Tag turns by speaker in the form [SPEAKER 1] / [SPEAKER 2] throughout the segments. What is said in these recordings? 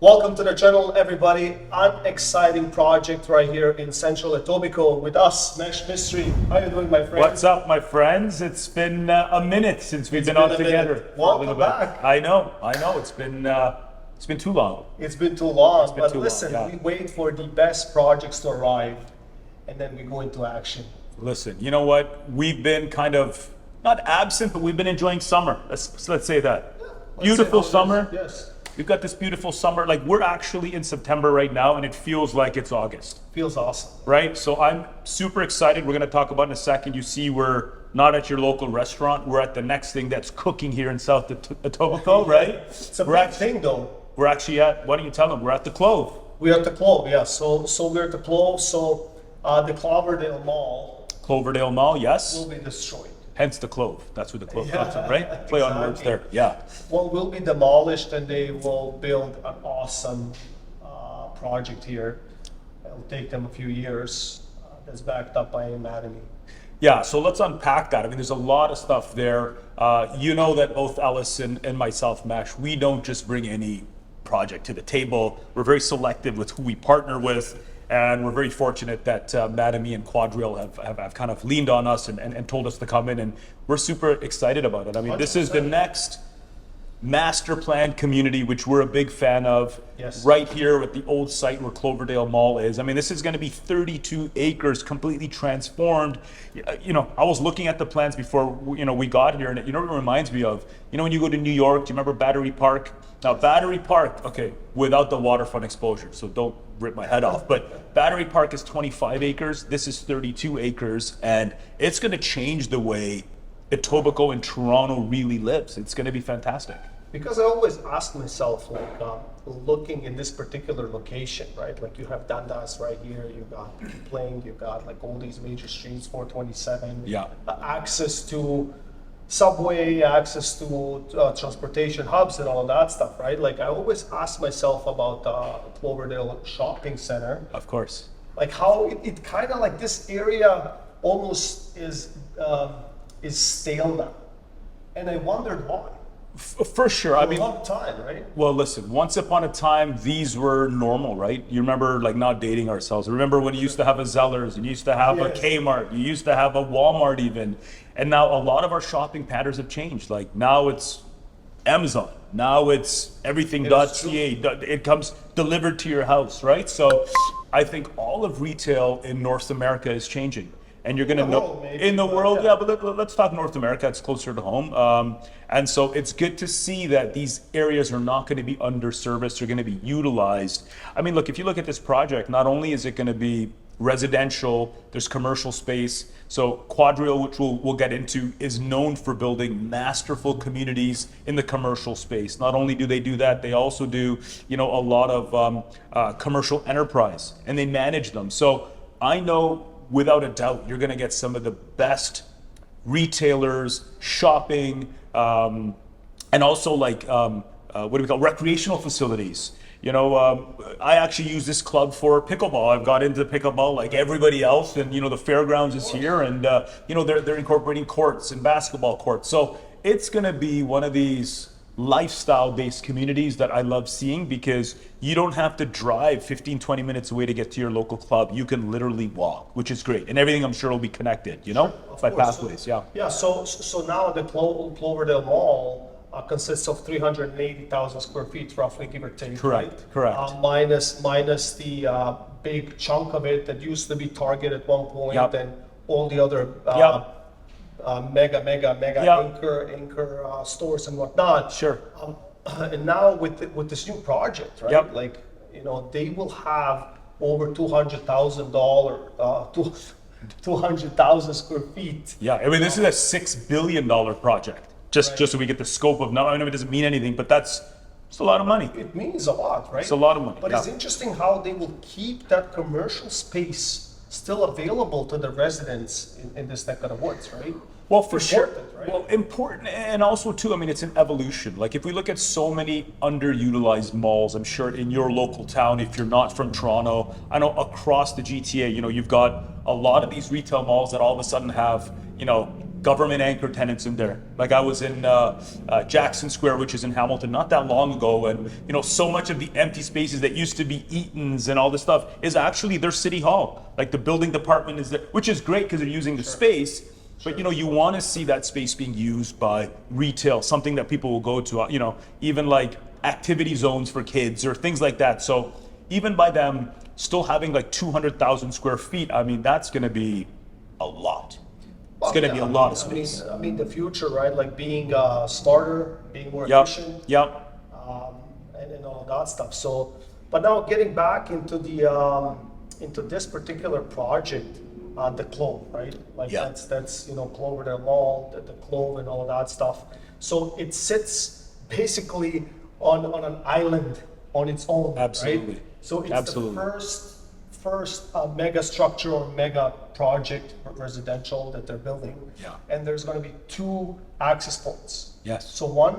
[SPEAKER 1] Welcome to the channel, everybody. An exciting project right here in central Etobicoke with us, Mesh Mystery. How are you doing, my friend?
[SPEAKER 2] What's up, my friends? It's been a minute since we've been on together.
[SPEAKER 1] Welcome back.
[SPEAKER 2] I know. It's been too long.
[SPEAKER 1] It's been too long, but
[SPEAKER 2] too
[SPEAKER 1] listen,
[SPEAKER 2] long, yeah.
[SPEAKER 1] we wait for the best projects to arrive, and then we go into action.
[SPEAKER 2] Listen, you know what? We've been kind of not absent, but we've been enjoying summer. Let's say that. Beautiful summer.
[SPEAKER 1] Yes.
[SPEAKER 2] We've got this beautiful summer. Like, we're actually in September right now, and it feels like it's August.
[SPEAKER 1] Feels awesome.
[SPEAKER 2] Right? So I'm super excited. We're going to talk about in a second. You see, we're not at your local restaurant. We're at the next thing that's cooking here in South Etobicoke, right?
[SPEAKER 1] It's a big thing, though.
[SPEAKER 2] We're actually at, why don't you tell them? We're at the Clove.
[SPEAKER 1] We're at the Clove, yeah. So we're at the Clove. So the Cloverdale Mall
[SPEAKER 2] Cloverdale Mall, yes.
[SPEAKER 1] will be destroyed.
[SPEAKER 2] Hence the Clove. That's where the Clove
[SPEAKER 1] Yeah,
[SPEAKER 2] comes from, right? Play on words there. Yeah.
[SPEAKER 1] Well, will be demolished, and they will build an awesome project here. It'll take them a few years. That's backed up by Mattamy.
[SPEAKER 2] Yeah, so let's unpack that. I mean, there's a lot of stuff there. You know that both Ellis and myself, Mesh, we don't just bring any project to the table. We're very selective with who we partner with. And we're very fortunate that Mattamy and QuadReal have kind of leaned on us and told us to come in, and we're super excited about it. I mean, this is the next master plan community, which we're a big fan of.
[SPEAKER 1] Yes.
[SPEAKER 2] Right here at the old site where Cloverdale Mall is. I mean, this is going to be 32 acres, completely transformed. You know, I was looking at the plans before we got here, and you know what it reminds me of? You know, when you go to New York, do you remember Battery Park? Now, Battery Park, okay, without the waterfront exposure, so don't rip my head off, but Battery Park is 25 acres, this is 32 acres, and it's going to change the way Etobicoke and Toronto really lives. It's going to be fantastic.
[SPEAKER 1] Because I always ask myself, like, looking in this particular location, right? Like, you have Dundas right here, you got Plain, you got like all these major streets, 427.
[SPEAKER 2] Yeah.
[SPEAKER 1] Access to subway, access to transportation hubs and all of that stuff, right? Like, I always ask myself about Cloverdale Shopping Center.
[SPEAKER 2] Of course.
[SPEAKER 1] Like, how it kind of like this area almost is stale now. And I wondered why.
[SPEAKER 2] For sure. I mean,
[SPEAKER 1] a long time, right?
[SPEAKER 2] well, listen, once upon a time, these were normal, right? You remember, like, not dating ourselves. Remember when you used to have a Zellers, and you used to have a
[SPEAKER 1] Yes.
[SPEAKER 2] Kmart, you used to have a Walmart even. And now a lot of our shopping patterns have changed. Like, now it's Amazon. Now it's everything.ca. It comes delivered to your house, right? So I think all of retail in North America is changing. And you're going to know in the world, yeah, but let's talk North America. It's closer to home. And so it's good to see that these areas are not going to be underserviced. They're going to be utilized. I mean, look, if you look at this project, not only is it going to be residential, there's commercial space. So QuadReal, which we'll get into, is known for building masterful communities in the commercial space. Not only do they do that, they also do, a lot of commercial enterprise, and they manage them. So I know, without a doubt, you're going to get some of the best retailers, shopping, and also like what do we call recreational facilities. I actually use this club for pickleball. I've got into pickleball like everybody else, and the fairgrounds is here, and they're incorporating courts and basketball courts. So it's going to be one of these lifestyle-based communities that I love seeing, because you don't have to drive 15-20 minutes away to get to your local club. You can literally walk, which is great, and everything I'm sure will be connected, by pathways.
[SPEAKER 1] Yeah. So now the Cloverdale Mall consists of 380,000 square feet, roughly, give or take.
[SPEAKER 2] Correct.
[SPEAKER 1] Minus the big chunk of it that used to be Target at one point,
[SPEAKER 2] Yep.
[SPEAKER 1] and all the other mega
[SPEAKER 2] Yep.
[SPEAKER 1] anchor stores and whatnot.
[SPEAKER 2] Sure.
[SPEAKER 1] And now with this new project, right?
[SPEAKER 2] Yep.
[SPEAKER 1] Like, they will have over $200,000, 200,000 square feet.
[SPEAKER 2] Yeah, I mean, this is a $6 billion project. Just so we get the scope of, I know it doesn't mean anything, but it's a lot of money.
[SPEAKER 1] It means a lot, right?
[SPEAKER 2] It's a lot of money.
[SPEAKER 1] But
[SPEAKER 2] yeah.
[SPEAKER 1] It's interesting how they will keep that commercial space still available to the residents in this neck of the woods, right?
[SPEAKER 2] Well, for sure.
[SPEAKER 1] Right?
[SPEAKER 2] Well, important, and also too, I mean, it's an evolution. Like, if we look at so many underutilized malls, I'm sure in your local town, if you're not from Toronto, I know across the GTA, you've got a lot of these retail malls that all of a sudden have, government anchor tenants in there. Like I was in Jackson Square, which is in Hamilton, not that long ago, and you know, so much of the empty spaces that used to be Eaton's and all this stuff is actually their city hall. Like the building department is there, which is great because they're using the space. But you know, you want to see that space being used by retail, something that people will go to. You know, even like activity zones for kids or things like that. So even by them still having like 200,000 square feet, I mean, that's going to be a lot. It's going to be a lot of space.
[SPEAKER 1] I mean, the future, right? Like being smarter, being more
[SPEAKER 2] Yep.
[SPEAKER 1] efficient,
[SPEAKER 2] Yep.
[SPEAKER 1] and all that stuff. So, but now getting back into the into this particular project, the Clove, right? Like
[SPEAKER 2] Yeah.
[SPEAKER 1] that's you know, Cloverdale Mall, the Clove, and all that stuff. So it sits basically on an island on its own,
[SPEAKER 2] Absolutely.
[SPEAKER 1] right? So it's
[SPEAKER 2] Absolutely.
[SPEAKER 1] the first mega structure or mega project residential that they're building.
[SPEAKER 2] Yeah.
[SPEAKER 1] And there's going to be 2 access points.
[SPEAKER 2] Yes.
[SPEAKER 1] So one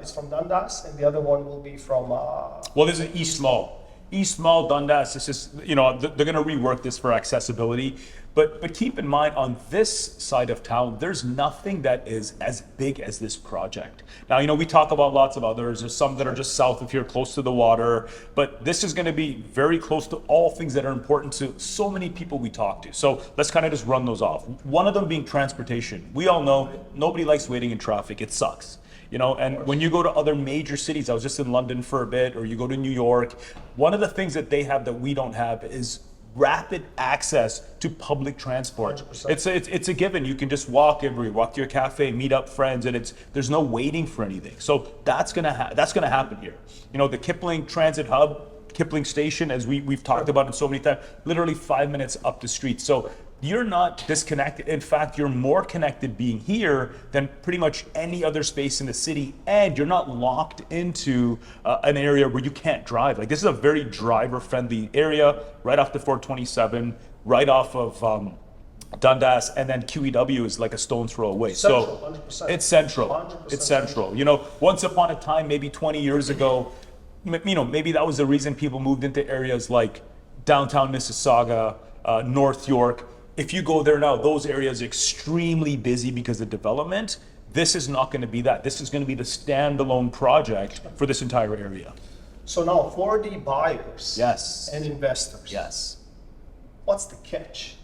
[SPEAKER 1] is from Dundas, and the other one will be from.
[SPEAKER 2] Well, this is East Mall. East Mall, Dundas, this is, you know, they're going to rework this for accessibility. But keep in mind, on this side of town, there's nothing that is as big as this project. Now, you know, we talk about lots of others. There's some that are just south of here, close to the water. But this is going to be very close to all things that are important to so many people we talk to. So let's kind of just run those off. One of them being transportation. We all know nobody likes waiting in traffic. It sucks. You know, and when you go to other major cities, I was just in London for a bit, or you go to New York, one of the things that they have that we don't have is rapid access to public transport.
[SPEAKER 1] 100%.
[SPEAKER 2] It's a given. You can just walk everywhere, walk to your cafe, meet up friends, and there's no waiting for anything. So that's gonna happen here. You know, the Kipling Transit Hub, Kipling Station, as we've talked about it so many times, literally 5 minutes up the street. So you're not disconnected. In fact, you're more connected being here than pretty much any other space in the city, and you're not locked into an area where you can't drive. Like, this is a very driver-friendly area, right off the 427, right off of Dundas, and then QEW is like a stone's throw away.
[SPEAKER 1] Central,
[SPEAKER 2] So
[SPEAKER 1] 100%.
[SPEAKER 2] it's central.
[SPEAKER 1] 100%
[SPEAKER 2] It's central. You know, once upon a time, maybe 20 years ago, you know, maybe that was the reason people moved into areas like downtown Mississauga, North York. If you go there now, those areas are extremely busy because of development. This is not going to be that. This is going to be the standalone project for this entire area.
[SPEAKER 1] So now for the buyers
[SPEAKER 2] Yes.
[SPEAKER 1] and investors,
[SPEAKER 2] Yes.
[SPEAKER 1] what's the catch?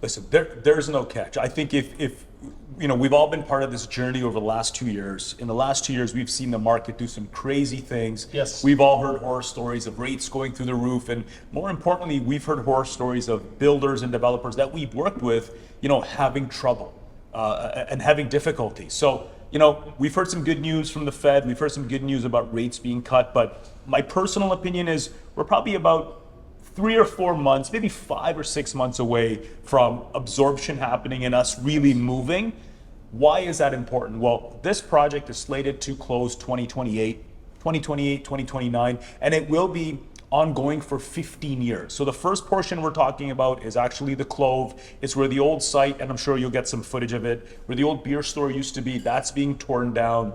[SPEAKER 2] Listen, there's no catch. I think if you know, we've all been part of this journey over the last 2 years. In the last 2 years, we've seen the market do some crazy things.
[SPEAKER 1] Yes.
[SPEAKER 2] We've all heard horror stories of rates going through the roof, and more importantly, we've heard horror stories of builders and developers that we've worked with, you know, having trouble and having difficulty. So, you know, we've heard some good news from the Fed. We've heard some good news about rates being cut, but my personal opinion is we're probably about 3 or 4 months, maybe 5 or 6 months away from absorption happening and us really moving. Why is that important? Well, this project is slated to close 2028, 2029, and it will be ongoing for 15 years. So the first portion we're talking about is actually the Clove. It's where the old site, and I'm sure you'll get some footage of it, where the old beer store used to be, that's being torn down.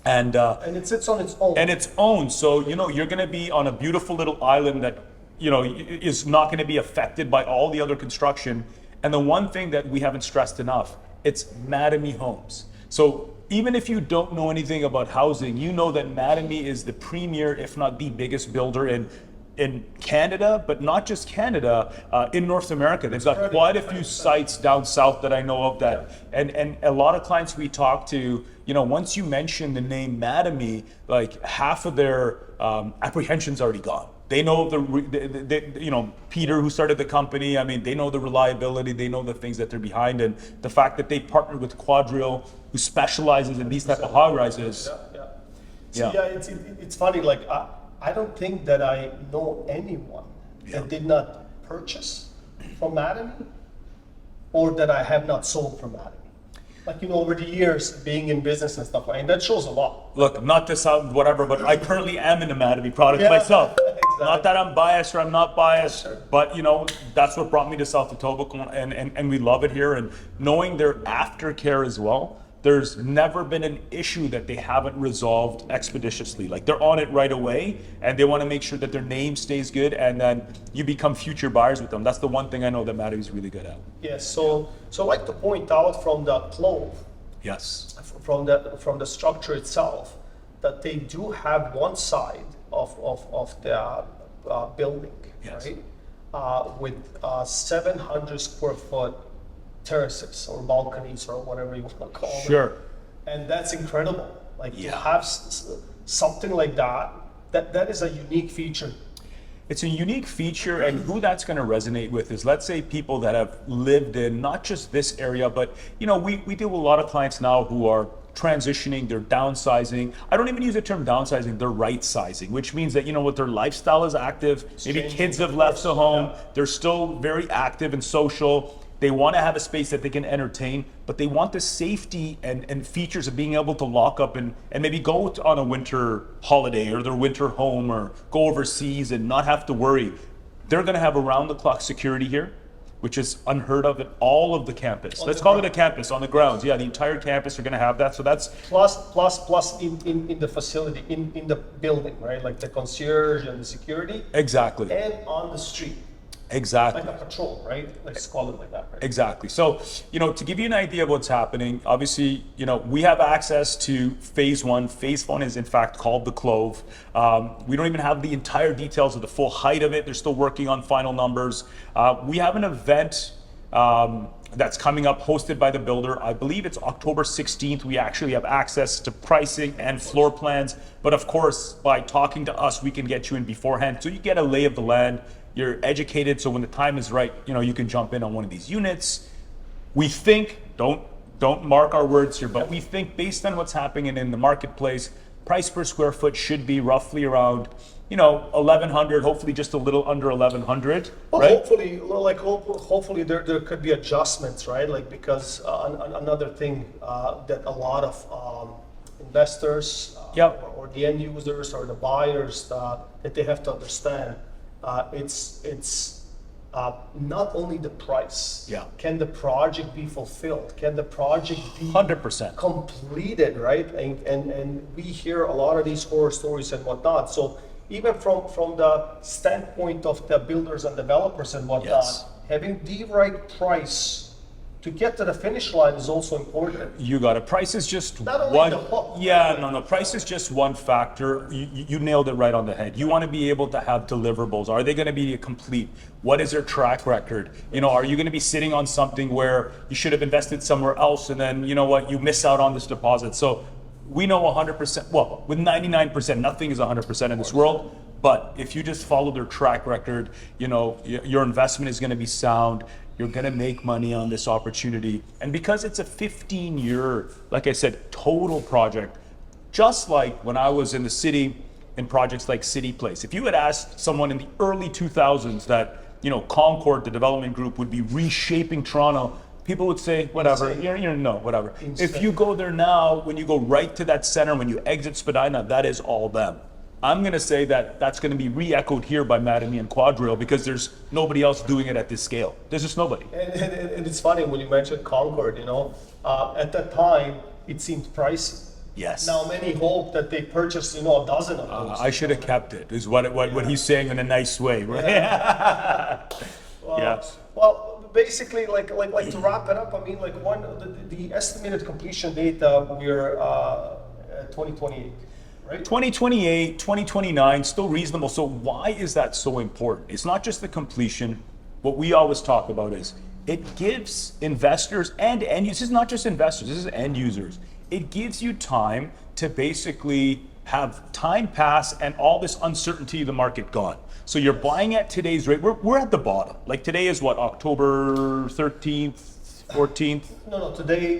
[SPEAKER 2] And
[SPEAKER 1] it sits on its own.
[SPEAKER 2] and it's owned. So, you know, you're going to be on a beautiful little island that, you know, is not going to be affected by all the other construction. And the one thing that we haven't stressed enough, it's Mattamy Homes. So even if you don't know anything about housing, you know that Mattamy is the premier, if not the biggest builder in Canada, but not just Canada, in North America. They've got quite a few sites down south that I know of that, and a lot of clients we talk to, you know, once you mention the name Mattamy, like half of their apprehension's already gone. They know you know, Peter, who started the company, I mean, they know the reliability, they know the things that they're behind, and the fact that they partnered with QuadReal, who specializes in these type of high rises.
[SPEAKER 1] It's funny, like, I don't think that I know anyone that did not purchase from Mattamy or that I have not sold from Mattamy. Like, you know, over the years being in business and stuff, and that shows a lot.
[SPEAKER 2] Look, not to sound whatever, but I currently am in a Mattamy product myself.
[SPEAKER 1] Exactly.
[SPEAKER 2] Not that I'm biased or I'm not biased, but you know, that's what brought me to South Etobicoke, and we love it here. And knowing their aftercare as well, there's never been an issue that they haven't resolved expeditiously. Like they're on it right away, and they want to make sure that their name stays good, and then you become future buyers with them. That's the one thing I know that Mattamy's really good at.
[SPEAKER 1] Yes, so I'd like to point out from the Clove,
[SPEAKER 2] Yes.
[SPEAKER 1] from the structure itself, that they do have one side of the building,
[SPEAKER 2] Yes.
[SPEAKER 1] right, with 700 square foot terraces or balconies or whatever you want to call them.
[SPEAKER 2] Sure.
[SPEAKER 1] And that's incredible. Like to
[SPEAKER 2] Yeah.
[SPEAKER 1] have something like that is a unique feature.
[SPEAKER 2] It's a unique feature, and who that's going to resonate with is, let's say, people that have lived in not just this area, but we deal with a lot of clients now who are transitioning, they're downsizing. I don't even use the term downsizing, they're right sizing, which means that what their lifestyle is active. Maybe
[SPEAKER 1] changing,
[SPEAKER 2] kids have
[SPEAKER 1] of
[SPEAKER 2] left
[SPEAKER 1] course,
[SPEAKER 2] the home,
[SPEAKER 1] yeah.
[SPEAKER 2] they're still very active and social. They want to have a space that they can entertain, but they want the safety and features of being able to lock up and maybe go on a winter holiday or their winter home or go overseas and not have to worry. They're going to have around the clock security here, which is unheard of at all of the campus. Let's call it a campus on the grounds. Yeah, the entire campus are going to have that. So that's
[SPEAKER 1] Plus in the facility, in the building, right? Like the concierge and the security.
[SPEAKER 2] exactly.
[SPEAKER 1] And on the street.
[SPEAKER 2] Exactly.
[SPEAKER 1] Like a patrol, right? Let's call it like that, right?
[SPEAKER 2] Exactly. So, to give you an idea of what's happening, obviously, we have access to phase one. Phase one is in fact called the Clove. We don't even have the entire details of the full height of it. They're still working on final numbers. We have an event that's coming up hosted by the builder. I believe it's October 16th. We actually have access to pricing and floor plans. But of course, by talking to us, we can get you in beforehand. So you get a lay of the land. You're educated, so when the time is right, you can jump in on one of these units. We think, don't mark our words here, but we think based on what's happening in the marketplace, price per square foot should be roughly around, 1,100, hopefully just a little under 1,100,
[SPEAKER 1] Well,
[SPEAKER 2] right?
[SPEAKER 1] hopefully there could be adjustments, right? Like because another thing that a lot of investors
[SPEAKER 2] Yep.
[SPEAKER 1] or the end users or the buyers that they have to understand. It's not only the price.
[SPEAKER 2] Yeah.
[SPEAKER 1] Can the project be fulfilled? Can the project be
[SPEAKER 2] 100%.
[SPEAKER 1] completed, right? And we hear a lot of these horror stories and whatnot. So even from the standpoint of the builders and developers and whatnot,
[SPEAKER 2] Yes.
[SPEAKER 1] having the right price to get to the finish line is also important.
[SPEAKER 2] You got it. Price is just
[SPEAKER 1] Not only
[SPEAKER 2] one.
[SPEAKER 1] the hook.
[SPEAKER 2] Yeah, no. Price is just one factor. You nailed it right on the head. You want to be able to have deliverables. Are they going to be complete? What is their track record? Are you going to be sitting on something where you should have invested somewhere else, and then you miss out on this deposit? So we know 100%. Well, with 99%, nothing is 100% in this world. But if you just follow their track record, your investment is going to be sound. You're going to make money on this opportunity. And because it's a 15-year, like I said, total project, just like when I was in the city in projects like City Place, if you had asked someone in the early 2000s that, Concord, the development group, would be reshaping Toronto, people would say, whatever, whatever. If you go there now, when you go right to that center, when you exit Spadina, that is all them. I'm going to say that that's going to be re-echoed here by Mattamy and QuadReal because there's nobody else doing it at this scale. There's just nobody.
[SPEAKER 1] And it's funny when you mentioned Concord, at that time it seemed pricey.
[SPEAKER 2] Yes.
[SPEAKER 1] Now many hope that they purchased, a dozen of those.
[SPEAKER 2] I should have kept it, is what he's saying in a nice way, right? Yes.
[SPEAKER 1] Well, basically, like to wrap it up, I mean, like the estimated completion date we're at 2028. Right?
[SPEAKER 2] 2028, 2029, still reasonable. So why is that so important? It's not just the completion. What we always talk about is it gives investors and end users, this is not just investors, this is end users. It gives you time to basically have time pass and all this uncertainty of the market gone. So you're buying at today's rate. We're at the bottom. Like today is what, October 13th? 14th?
[SPEAKER 1] No, today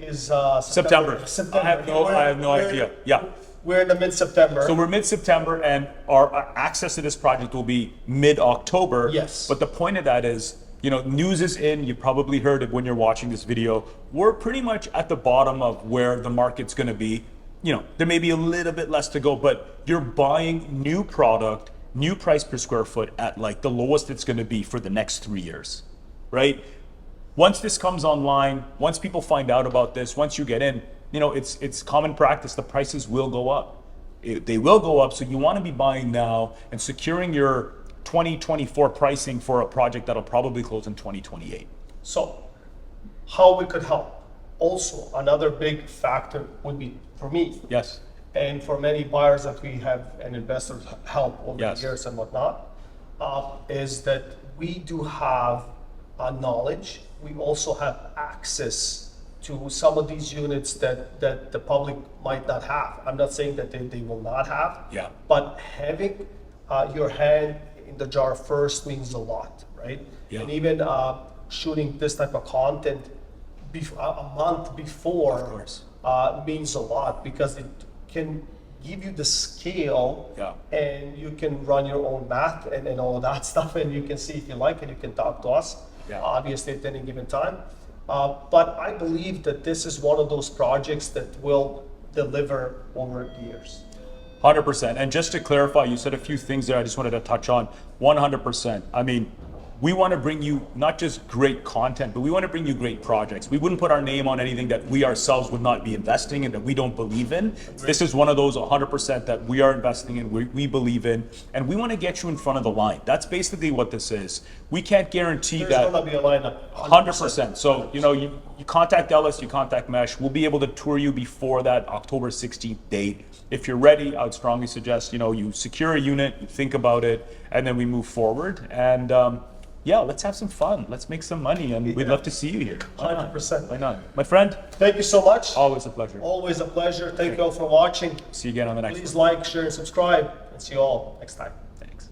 [SPEAKER 1] is
[SPEAKER 2] September. I have no idea. Yeah.
[SPEAKER 1] We're in the mid-September.
[SPEAKER 2] So we're mid-September and our access to this project will be mid-October.
[SPEAKER 1] Yes.
[SPEAKER 2] But the point of that is, news is in, you probably heard it when you're watching this video. We're pretty much at the bottom of where the market's going to be. There may be a little bit less to go, but you're buying new product, new price per square foot at like the lowest it's going to be for the next 3 years, right? once this comes online, once people find out about this, once you get in, you know, it's common practice. The prices will go up. They will go up. So you want to be buying now and securing your 2024 pricing for a project that'll probably close in 2028.
[SPEAKER 1] So, how we could help? Also, another big factor would be for me.
[SPEAKER 2] Yes.
[SPEAKER 1] And for many buyers that we have and investors help over
[SPEAKER 2] Yes.
[SPEAKER 1] the years and whatnot, is that we do have knowledge. We also have access to some of these units that the public might not have. I'm not saying that they will not have.
[SPEAKER 2] Yeah.
[SPEAKER 1] But having your hand in the jar first means a lot, right?
[SPEAKER 2] Yeah.
[SPEAKER 1] And even shooting this type of content a month before
[SPEAKER 2] Of course.
[SPEAKER 1] means a lot, because it can give you the scale,
[SPEAKER 2] Yeah.
[SPEAKER 1] and you can run your own math and all of that stuff, and you can see if you like it, you can talk to us,
[SPEAKER 2] Yeah.
[SPEAKER 1] obviously at any given time. But I believe that this is one of those projects that will deliver over years.
[SPEAKER 2] 100%. And just to clarify, you said a few things there I just wanted to touch on. 100%. I mean, we want to bring you not just great content, but we want to bring you great projects. We wouldn't put our name on anything that we ourselves would not be investing in, that we don't believe in. This is one of those 100% that we are investing in, we believe in, and we want to get you in front of the line. That's basically what this is. We can't guarantee
[SPEAKER 1] There's
[SPEAKER 2] that.
[SPEAKER 1] gonna be a lineup.
[SPEAKER 2] 100%. So, you know, you contact Ellis, you contact Mesh. We'll be able to tour you before that October 16th date. If you're ready, I would strongly suggest, you know, you secure a unit, you think about it, and then we move forward. And yeah, let's have some fun. Let's make some money, and we'd love to see you here. Why not?
[SPEAKER 1] 100%.
[SPEAKER 2] Why not? My friend,
[SPEAKER 1] Thank you so much.
[SPEAKER 2] always a pleasure.
[SPEAKER 1] Always a pleasure. Thank you all for watching.
[SPEAKER 2] See you again on the next
[SPEAKER 1] Please
[SPEAKER 2] one.
[SPEAKER 1] like, share, and subscribe, and see you all next time.
[SPEAKER 2] Thanks.